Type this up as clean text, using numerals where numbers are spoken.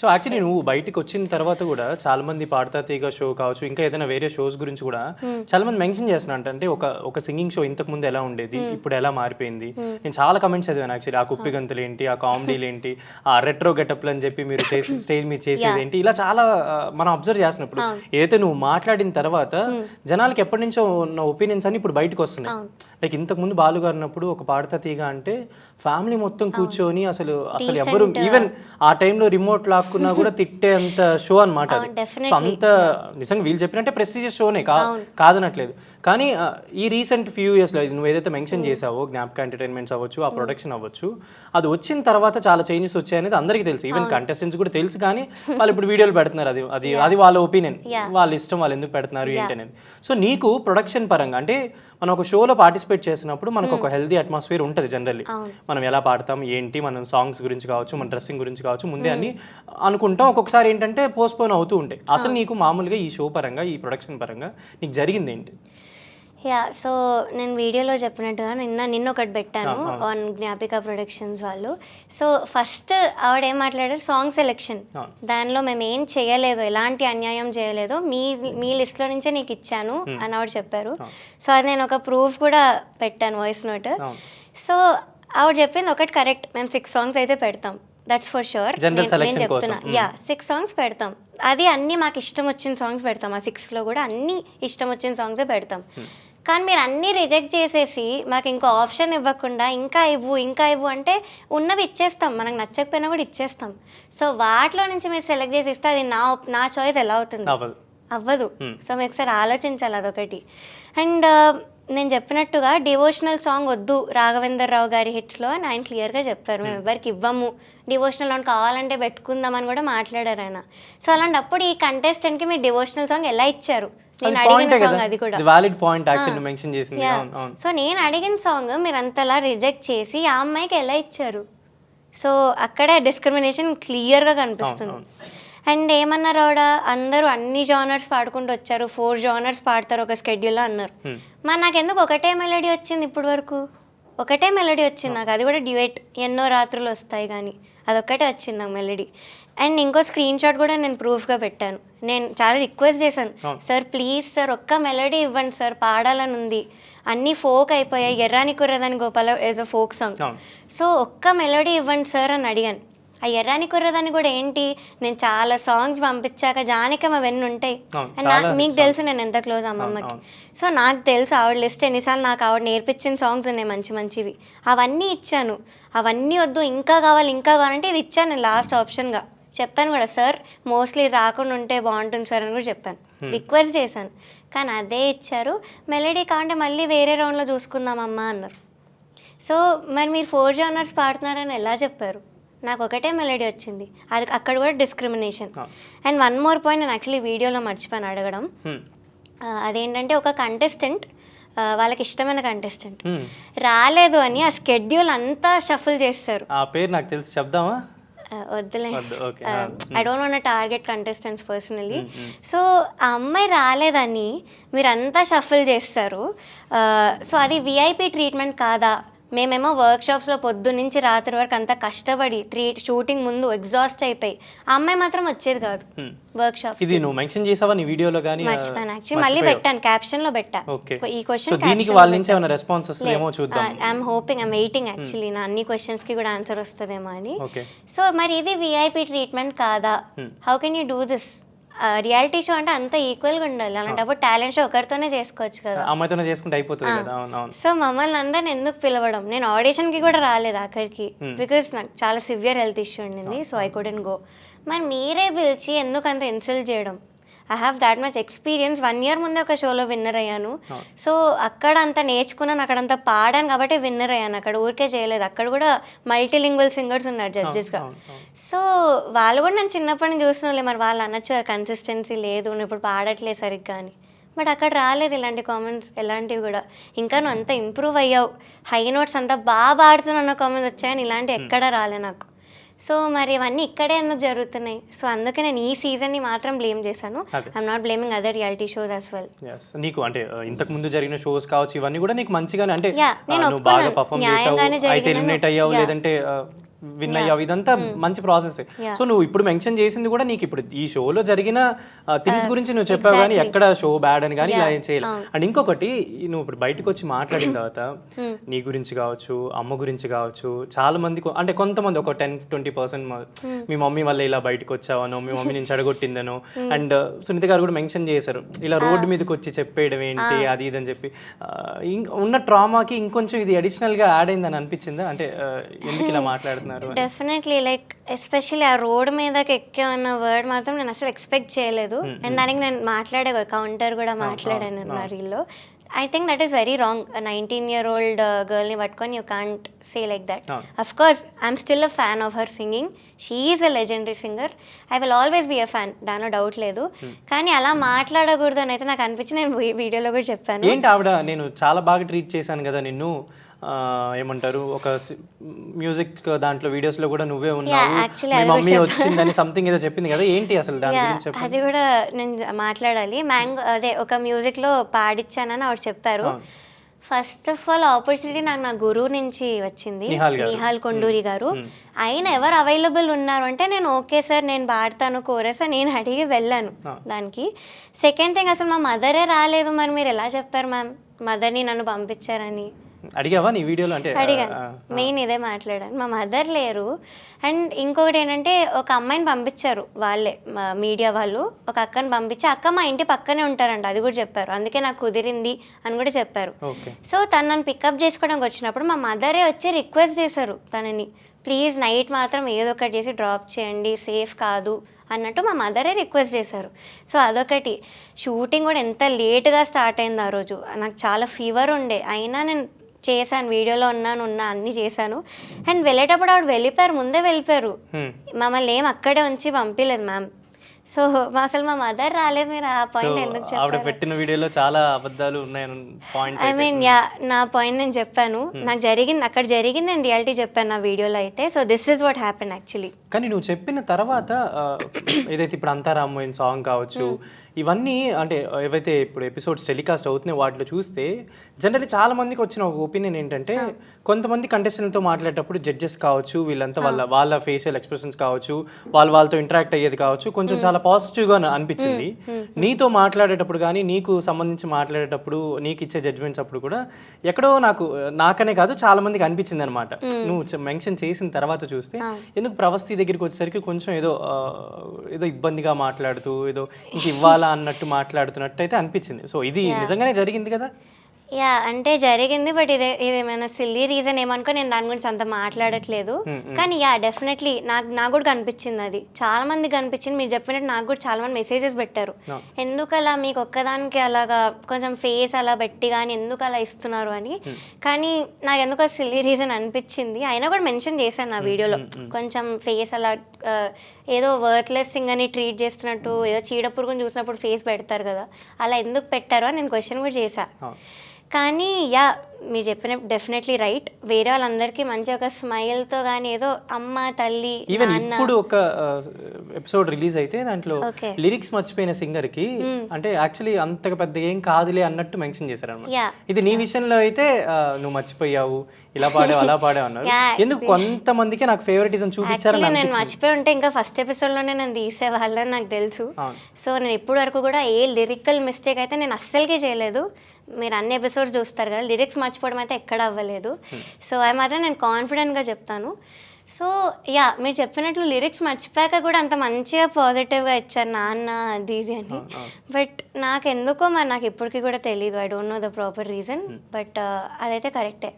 So actually నువ్వు బయటికి వచ్చిన తర్వాత కూడా చాలా మంది పాడతా తీగ షో కావచ్చు, ఇంకా ఏదైనా వేరే షోస్ గురించి కూడా చాలా మంది మెన్షన్ చేస్తున్నారు. అంటే ఒక సింగింగ్ షో ఇంతకు ముందు ఎలా ఉండేది, ఇప్పుడు ఎలా మారిపోయింది. నేను చాలా కమెంట్స్ చదివాను యాక్చువల్లీ. ఆ కుప్పి గంతులు ఏంటి, ఆ కామెడీలు ఏంటి, ఆ రెట్రో గెటప్లు అని చెప్పి మీరు స్టేజ్ మీద చేసేది ఏంటి, ఇలా చాలా మనం అబ్జర్వ్ చేసినప్పుడు ఏదైతే నువ్వు మాట్లాడిన తర్వాత జనాలకి ఎప్పటి నుంచో ఉన్న ఒపీనియన్స్ అన్ని ఇప్పుడు బయటకు వస్తున్నాయి. లైక్ ఇంతకు ముందు బాలు గారు ఉన్నప్పుడు ఒక పాడతా తీగ అంటే ఫ్యామిలీ మొత్తం కూర్చొని అసలు ఎవరు ఈవెన్ ఆ టైంలో రిమోట్ లాక్కున్నా కూడా తిట్టే అంత షో అనమాట. సో అంత నిజంగా వీళ్ళు చెప్పినట్టే ప్రెస్టీజియస్ షోనే, కాదనట్లేదు. కానీ ఈ రీసెంట్ ఫ్యూ ఇయర్స్లో నువ్వు ఏదైతే మెన్షన్ చేసావో, జ్ఞాపక ఎంటర్టైన్మెంట్స్ అవ్వచ్చు, ఆ ప్రొడక్షన్ అవ్వచ్చు, అది వచ్చిన తర్వాత చాలా చేంజెస్ వచ్చాయనేది అందరికీ తెలుసు. ఈవెన్ కంటెస్టెంట్స్ కూడా తెలుసు. కానీ వాళ్ళు ఇప్పుడు వీడియోలు పెడుతున్నారు. అది వాళ్ళ ఒపీనియన్, వాళ్ళ ఇష్టం, వాళ్ళు ఎందుకు పెడుతున్నారు ఏంటి అనేది. సో నీకు ప్రొడక్షన్ పరంగా అంటే మనం ఒక షోలో పార్టిసిపేట్ చేసినప్పుడు మనకు ఒక హెల్దీ అట్మాస్ఫియర్ ఉంటుంది జనరల్లీ. మనం ఎలా పాడతాం ఏంటి, మనం సాంగ్స్ గురించి కావచ్చు, మన డ్రెస్సింగ్ గురించి కావచ్చు, ముందే అన్ని అనుకుంటాం. ఒక్కొక్కసారి ఏంటంటే పోస్ట్పోన్ అవుతూ ఉంటాయి. అసలు నీకు మామూలుగా ఈ షో పరంగా, ఈ ప్రొడక్షన్ పరంగా నీకు జరిగింది ఏంటి? సో నేను వీడియోలో చెప్పినట్టుగా నిన్న ఒకటి పెట్టాను ఆన్ జ్ఞాపిక ప్రొడక్షన్స్ వాళ్ళు. సో ఫస్ట్ ఆవిడ ఏం మాట్లాడారు, సాంగ్ సెలెక్షన్, దానిలో మేము ఏం చేయలేదు, ఎలాంటి అన్యాయం చేయలేదు, మీ లిస్ట్లో నుంచే నీకు ఇచ్చాను అని ఆవిడ చెప్పారు. సో అది నేను ఒక ప్రూఫ్ కూడా పెట్టాను, వాయిస్ నోట్. సో ఆవిడ చెప్పింది ఒకటి కరెక్ట్, మేము 6 songs అయితే పెడతాం, దట్స్ ఫర్ షూర్. నేను చెప్తున్నా 6 songs పెడతాం. అది అన్నీ మాకు ఇష్టం వచ్చిన సాంగ్స్ పెడతాం. ఆ 6లో కూడా అన్ని ఇష్టం వచ్చిన సాంగ్సే పెడతాం. కానీ మీరు అన్నీ రిజెక్ట్ చేసేసి మాకు ఇంకో ఆప్షన్ ఇవ్వకుండా ఇంకా ఇవ్వు అంటే ఉన్నవి ఇచ్చేస్తాం, మనకు నచ్చకపోయినా కూడా ఇచ్చేస్తాం. సో వాటిలో నుంచి మీరు సెలెక్ట్ చేసి ఇస్తే అది నా చాయిస్ ఎలా అవుతుంది? అవ్వదు. సో మీరు ఒకసారి ఆలోచించాలి, అదొకటి. అండ్ నేను చెప్పినట్టుగా డివోషనల్ సాంగ్ వద్దు రాఘవేందర్ రావు గారి హిట్స్లో అని ఆయన క్లియర్గా చెప్పారు. మేము ఎవరికి ఇవ్వము, డివోషనల్ సాంగ్ కావాలంటే పెట్టుకుందామని కూడా మాట్లాడారు ఆయన. సో అలాంటప్పుడు ఈ కంటెస్టెంట్కి మీరు డివోషనల్ సాంగ్ ఎలా ఇచ్చారు? నేను అడిగిన సాంగ్ అది కూడా వాలిడ్ పాయింట్ యాక్చువల్లీ మెన్షన్ చేసింది. సో నేను అడిగిన సాంగ్ మీరు అంతలా రిజెక్ట్ చేసి ఆ అమ్మాయికి ఎలా ఇచ్చారు? సో అక్కడే డిస్క్రిమినేషన్ క్లియర్గా కనిపిస్తుంది. అండ్ ఏమన్నారు ఆవిడ, అందరూ అన్ని జానర్స్ పాడుకుంటూ వచ్చారు, 4 genres పాడతారు ఒక స్కెడ్యూల్లో అన్నారు. మరి నాకు ఎందుకు ఒకటే మెలడీ వచ్చింది? ఇప్పుడు వరకు ఒకటే మెలడీ వచ్చింది నాకు, అది కూడా డ్యూయెట్, ఎన్నో రాత్రులు వస్తాయి కానీ అదొక్కటే వచ్చింది నాకు మెలడీ. అండ్ ఇంకో స్క్రీన్ షాట్ కూడా నేను ప్రూఫ్గా పెట్టాను. నేను చాలా రిక్వెస్ట్ చేశాను, సార్ ప్లీజ్ సార్ ఒక్క మెలడీ ఇవ్వండి సార్, పాడాలని ఉంది, అన్నీ ఫోక్ అయిపోయాయి, ఎర్రాని కుర్రదాని గోపాల is a folk song, so ఒక్క మెలడీ ఇవ్వండి సార్ అని అడిగాను. ఆ ఎర్రాని కుర్రదాన్ని కూడా ఏంటి, నేను చాలా సాంగ్స్ పంపించాక జానకమ్మ అవన్నీ ఉంటాయి. అండ్ మీకు తెలుసు నేను ఎంత క్లోజ్ అమ్మమ్మకి. సో నాకు తెలుసు ఆవిడ లిస్ట్ ఎన్నిసార్లు నాకు ఆవిడ నేర్పించిన సాంగ్స్ ఉన్నాయి మంచివి, అవన్నీ ఇచ్చాను. అవన్నీ వద్దు ఇంకా కావాలంటే ఇది ఇచ్చాను నేను లాస్ట్ ఆప్షన్గా. చెప్పాను కూడా, సార్ మోస్ట్లీ రాకుండా ఉంటే బాగుంటుంది సార్ అని కూడా చెప్పాను, రిక్వెస్ట్ చేశాను. కానీ అదే ఇచ్చారు. మెలడీ కావాలంటే మళ్ళీ వేరే రౌండ్లో చూసుకుందామమ్మా అన్నారు. సో మరి మీరు 4 genres పాడుతున్నారని ఎలా చెప్పారు? నాకు ఒకటే మెలడీ వచ్చింది, అది అక్కడ కూడా discrimination. And one more point నేను యాక్చువల్లీ వీడియోలో మర్చిపోయాను అడగడం. అదేంటంటే ఒక కంటెస్టెంట్, వాళ్ళకి ఇష్టమైన కంటెస్టెంట్ రాలేదు అని ఆ స్కెడ్యూల్ అంతా షఫుల్ చేస్తారు. ఆ పేరు నాకు తెలిసి చెప్దామా? వద్దులే, I don't want target contestants personally. So ఆ అమ్మాయి రాలేదని మీరంతా షఫుల్ చేస్తారు. సో అది విఐపి ట్రీట్మెంట్ కాదా? మేమేమో వర్క్షాప్స్లో పొద్దున్నుంచి రాత్రి వరకు అంతా కష్టపడి షూటింగ్ ముందు ఎగ్జాస్ట్ అయిపోయి, ఆ అమ్మాయి మాత్రం వచ్చేది కాదు వర్క్షాప్స్. ఇది నువ్వు మెన్షన్ చేసావా నీ వీడియోలో గాని? మర్చిపోయాను యాక్చువల్లీ, మళ్ళీ పెట్టాను, క్యాప్షన్లో పెట్టా ఈ క్వశ్చన్. దీనికి వాళ్ళ నుంచి ఏమైనా రెస్పాన్స్ వస్తుందేమో చూద్దాం. I'm hoping, I'm waiting actually నా అన్ని క్వశ్చన్స్కి కూడా ఆన్సర్ వస్తుందేమో అని. సో మరి ఇది విఐపి ట్రీట్మెంట్ కాదా? How can you do this? Reality show అంటే అంత ఈక్వల్గా ఉండాలి, అలాంటప్పుడు టాలెంట్ షో ఒకరితోనే చేసుకోవచ్చు కదా, అమ్మాయితోనే చేసుకుంటే అయిపోతుంది కదా. సో మమ్మల్ని అందరిని ఎందుకు పిలవడం? నేను ఆడిషన్కి కూడా రాలేదు ఆఖరికి, బికాస్ నాకు చాలా సివియర్ హెల్త్ ఇష్యూ ఉండింది. So I couldn't go. మరి మీరే పిలిచి ఎందుకు అంత ఇన్సల్ట్ చేయడం? I have that much experience. 1 year ముందే ఒక షోలో విన్నర్ అయ్యాను. సో అక్కడ అంత నేర్చుకున్నాను, అక్కడ అంత పాడాను కాబట్టి విన్నర్ అయ్యాను. అక్కడ ఊరికే చేయలేదు, అక్కడ కూడా మల్టీలింగ్వల్ సింగర్స్ ఉన్నారు జడ్జెస్గా. సో వాళ్ళు కూడా నేను చిన్నప్పటి నుంచి చూస్తున్నాలే, మరి వాళ్ళు అనొచ్చు కన్సిస్టెన్సీ లేదు, నువ్వు ఇప్పుడు పాడట్లేదు సరిగ్గా అని. బట్ అక్కడ రాలేదు ఇలాంటి కామెంట్స్, ఎలాంటివి కూడా. ఇంకా నువ్వు అంత ఇంప్రూవ్ అయ్యావు, హై నోట్స్ అంతా బాగా పాడుతున్న కామెంట్స్ వచ్చాయని ఇలాంటివి ఎక్కడా రాలే నాకు. సో మరి ఇవన్నీ ఇక్కడే ఎందుకు జరుగుతున్నాయి? సో అందుకే నేను ఈ సీజన్ని మాత్రం బ్లేమ్ చేశాను. I'm not blaming other reality shows as well. నీకు అంటే ఇంతకు ముందు జరిగిన షోస్ కావచ్చు, ఇవన్నీ కూడా నీకు మంచిగానే అంటే నేను బాగా పర్ఫార్మ్ చేసావు, అయితే ఎలిమినేట్ అయ్యావు, లేదంటే విన్ అయ్యావు, ఇదంతా మంచి ప్రాసెస్. సో నువ్వు ఇప్పుడు మెన్షన్ చేసింది కూడా నీకు ఇప్పుడు ఈ షోలో జరిగిన థింగ్స్ గురించి నువ్వు చెప్పావు, కానీ ఎక్కడ షో బ్యాడ్ అని కానీ ఇలా ఏం చేయలేదు. అండ్ ఇంకొకటి, నువ్వు ఇప్పుడు బయటకు వచ్చి మాట్లాడిన తర్వాత నీ గురించి కావచ్చు, అమ్మ గురించి కావచ్చు, చాలా మంది అంటే కొంతమంది ఒక 10-20% మీ మమ్మీ వల్ల ఇలా బయటకు వచ్చావనో, మీ మమ్మీ నేను చెడగొట్టిందనో, అండ్ సునీత గారు కూడా మెన్షన్ చేశారు ఇలా రోడ్డు మీదకి వచ్చి చెప్పేయడం ఏంటి అది ఇది అని చెప్పి. ఉన్న ట్రామాకి ఇంకొంచెం ఇది అడిషనల్ గా యాడ్ అయిందని అనిపించిందా? అంటే ఎందుకు ఇలా మాట్లాడుతున్నారు? డెఫినెట్లీ, లైక్ ఎస్పెషల్లీ ఆ రోడ్ మీదకి ఎక్కే అన్న వర్డ్ మాత్రం నేను అసలు ఎక్స్పెక్ట్ చేయలేదు. అండ్ దానికి నేను మాట్లాడే కౌంటర్ కూడా మాట్లాడాను నా రీల్లో. I think that is very wrong. A 19-year-old girl ni pattukoni, you can't say like that. Of course, I'm still a fan of her singing. She is a legendary singer. I will always be a fan. దాని doubt లేదు. కానీ అలా మాట్లాడకూడదు అని అయితే నాకు అనిపించి నేను వీడియోలో కూడా చెప్పాను. ఏంటి ఆవిడ, నేను చాలా బాగా ట్రీట్ చేశాను కదా నిన్ను, ఏమంటారు, ఒక మ్యూజిక్ దాంట్లో వీడియోస్ లో కూడా నువ్వే ఉన్నావు, మీ మమ్మీ వచ్చిందని సంథింగ్ ఏదో చెప్పింది కదా, ఏంటి అసలు దాని గురించి చెప్పండి. అది కూడా నేను మాట్లాడాలి. మ్యాంగో అదే ఒక మ్యూజిక్ లో పాడిచ్చానని ఆవిడ చెప్పారు. ఫస్ట్ ఆఫ్ ఆల్ ఆపర్చునిటీ నాకు నా గురువు నుంచి వచ్చింది, నిహాల్ కొండూరి గారు. ఆయన ఎవరు అవైలబుల్ ఉన్నారు అంటే నేను ఓకే సార్ నేను పాడతాను కోరస్ నేను అడిగి వెళ్ళాను దానికి. సెకండ్ థింగ్, అసలు మా మదరే రాలేదు, మరి మీరు ఎలా చెప్పారు మ్యామ్ మదర్ని నన్ను పంపించారని అడిగావా నీ వీడియోలో? అంటే అడిగాను, మెయిన్ ఇదే మాట్లాడాను. మా మదర్ లేరు. అండ్ ఇంకొకటి ఏంటంటే ఒక అమ్మాయిని పంపించారు వాళ్ళే, మీడియా వాళ్ళు ఒక అక్కని పంపించి, అక్క మా ఇంటి పక్కనే ఉంటారంట, అది కూడా చెప్పారు, అందుకే నాకు కుదిరింది అని కూడా చెప్పారు. సో తను నన్ను పికప్ చేసుకోవడానికి వచ్చినప్పుడు మా మదరే వచ్చి రిక్వెస్ట్ చేశారు తనని, ప్లీజ్ నైట్ మాత్రం ఏదో ఒకటి చేసి డ్రాప్ చేయండి, సేఫ్ కాదు అన్నట్టు మా మదరే రిక్వెస్ట్ చేశారు. సో అదొకటి. షూటింగ్ కూడా ఎంత లేట్గా స్టార్ట్ అయింది ఆ రోజు, నాకు చాలా ఫీవర్ ఉండే, అయినా నేను చేశాను, వీడియోలో ఉన్నా అన్నీ చేశాను. అండ్ వెళ్ళేటప్పుడు ఆవిడ వెళ్ళిపోయారు, ముందే వెళ్ళిపోయారు, మమ్మల్ని ఏం అక్కడే ఉంచి పంపించలేదు మ్యామ్. సో అసలు మా మదర్ రాలేదు, మీరు ఆ పాయింట్ ఎందుకు చెప్పారు? పెట్టిన వీడియోలో చాలా అబద్ధాలు ఉన్నాయని పాయింట్. ఐ మీన్ నా పాయింట్ నేను చెప్పాను, నాకు జరిగింది అక్కడ జరిగింది నేను రియాలిటీ చెప్పాను నా వీడియోలో అయితే. So this is what happen actually. కానీ నువ్వు చెప్పిన తర్వాత ఏదైతే ఇప్పుడు అంతారామోయిన్ సాంగ్ కావచ్చు, ఇవన్నీ అంటే ఏవైతే ఇప్పుడు ఎపిసోడ్స్ టెలికాస్ట్ అవుతున్నాయి వాటిలో చూస్తే జనరల్లీ చాలా మందికి వచ్చిన ఒక ఒపీనియన్ ఏంటంటే, కొంతమంది కంటెస్టెంట్తో మాట్లాడేటప్పుడు జడ్జెస్ కావచ్చు వీళ్ళంతా వాళ్ళ ఫేషియల్ ఎక్స్ప్రెషన్స్ కావచ్చు, వాళ్ళతో ఇంటరాక్ట్ అయ్యేది కావచ్చు, కొంచెం చాలా పాజిటివ్గా అనిపించింది. నీతో మాట్లాడేటప్పుడు కానీ నీకు సంబంధించి మాట్లాడేటప్పుడు నీకు ఇచ్చే జడ్జ్మెంట్స్ అప్పుడు కూడా ఎక్కడో నాకనే కాదు చాలా మందికి అనిపించింది అనమాట. నువ్వు మెన్షన్ చేసిన తర్వాత చూస్తే ఎందుకు ప్రవస్తి దగ్గరికి వచ్చేసరికి కొంచెం ఏదో ఇబ్బందిగా మాట్లాడుతూ ఏదో ఇంక ఇవ్వాలా అన్నట్టు మాట్లాడుతున్నట్టు అయితే అనిపించింది. సో ఇది నిజంగానే జరిగింది కదా? యా, అంటే జరిగింది. బట్ ఇదేమైనా సిల్లీ రీజన్ ఏమనుకో నేను దాని గురించి అంత మాట్లాడట్లేదు. కానీ యా డెఫినెట్లీ నాకు కూడా కనిపించింది, అది చాలా మందికి కనిపించింది. మీరు చెప్పినట్టు నాకు కూడా చాలా మంది మెసేజెస్ పెట్టారు, ఎందుకు అలా మీకు ఒక్కదానికి అలాగా కొంచెం ఫేస్ అలా పెట్టి కానీ ఎందుకు అలా ఇస్తున్నారు అని. కానీ నాకు ఎందుకో సిల్లీ రీజన్ అనిపించింది. అయినా కూడా మెన్షన్ చేశాను నా వీడియోలో, కొంచెం ఫేస్ అలా ఏదో వర్త్లెస్ థింగ్ అని ట్రీట్ చేస్తున్నట్టు, ఏదో చీడపురుగుని చూసినప్పుడు ఫేస్ పెడతారు కదా, అలా ఎందుకు పెట్టారు అని నేను క్వశ్చన్ కూడా చేశాను. కానీ యా మీరు చెప్పిన డెఫినెట్లీ రైట్, వేరే వాళ్ళందరికీ మంచి ఒక స్మైల్తో కానీ ఏదో అమ్మ తల్లి నాన్న. ఇప్పుడు ఒక ఎపిసోడ్ రిలీజ్ అయితే దాంట్లో లిరిక్స్ మర్చిపోయిన సింగర్ కి అంటే యాక్చువల్లీ అంతగా పెద్ద ఏం కాదులే అన్నట్టు మెన్షన్ చేశారు అన్నమాట. ఇది నీ విషయంలో అయితే నువ్వు మర్చిపోయావు, ఇలా పాడావు అలా పాడావు అన్నారు. ఎందుకు కొంతమందికి నాకు ఫేవరెటిజం చూపించారు. నేను మర్చిపోయి ఉంటే ఇంకా ఫస్ట్ ఎపిసోడ్లోనే నేను తీసేవాళ్ళని నాకు తెలుసు. సో నేను ఇప్పటి వరకు కూడా ఏ లిరికల్ మిస్టేక్ అయితే నేను అస్సలకే చేయలేదు. మీరు అన్ని ఎపిసోడ్స్ చూస్తారు కదా, లిరిక్స్ మర్చిపోవడం అయితే ఎక్కడ అవ్వలేదు. సో అది మాత్రం నేను కాన్ఫిడెంట్గా చెప్తాను. సో యా మీరు చెప్పినట్లు లిరిక్స్ మర్చిపోయాక కూడా అంత మంచిగా పాజిటివ్గా ఇచ్చారు నాన్న అది ఇది అని. బట్ నాకు ఎందుకో మరి నాకు ఇప్పటికీ కూడా తెలియదు, I don't know the proper reason. But అదైతే కరెక్టే.